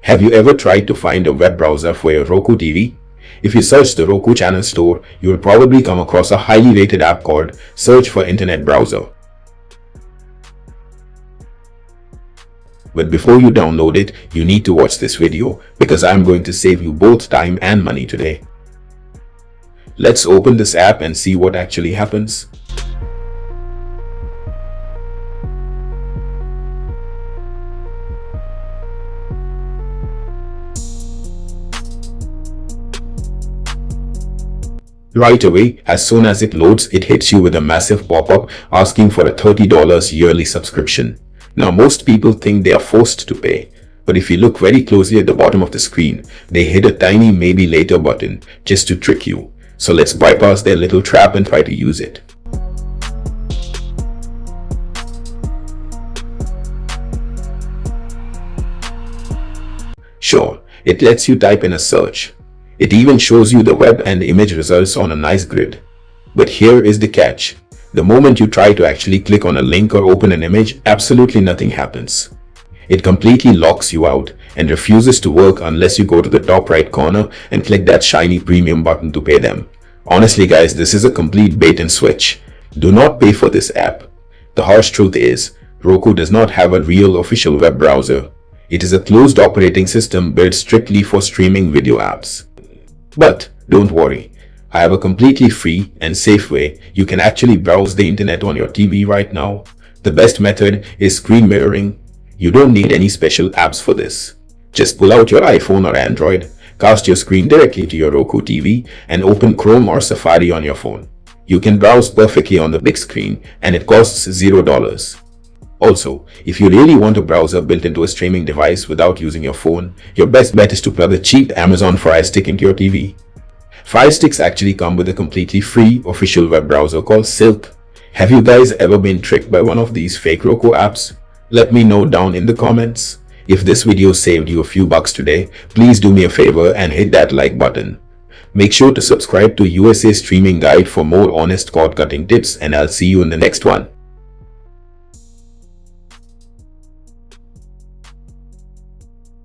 Have you ever tried to find a web browser for your Roku TV? If you search the Roku channel store, you will probably come across a highly rated app called Search for Internet Browser. But before you download it, you need to watch this video because I'm going to save you both time and money today. Let's open this app and see what actually happens. Right away, as soon as it loads, it hits you with a massive pop-up asking for a $30 yearly subscription. Now, most people think they are forced to pay, but if you look very closely at the bottom of the screen, they hit a tiny maybe later button just to trick you. So let's bypass their little trap and try to use it. Sure, it lets you type in a search. It even shows you the web and image results on a nice grid. But here is the catch. The moment you try to actually click on a link or open an image, absolutely nothing happens. It completely locks you out and refuses to work unless you go to the top right corner and click that shiny premium button to pay them. Honestly guys, this is a complete bait and switch. Do not pay for this app. The harsh truth is, Roku does not have a real official web browser. It is a closed operating system built strictly for streaming video apps. But don't worry, I have a completely free and safe way you can actually browse the internet on your TV right now. The best method is screen mirroring. You don't need any special apps for this. Just pull out your iPhone or Android, cast your screen directly to your Roku TV, and open Chrome or Safari on your phone. You can browse perfectly on the big screen and it costs $0. Also, if you really want a browser built into a streaming device without using your phone, your best bet is to plug a cheap Amazon Fire Stick into your TV. Fire Sticks actually come with a completely free official web browser called Silk. Have you guys ever been tricked by one of these fake Roku apps? Let me know down in the comments. If this video saved you a few bucks today, please do me a favor and hit that like button. Make sure to subscribe to USA Streaming Guide for more honest cord-cutting tips, and I'll see you in the next one.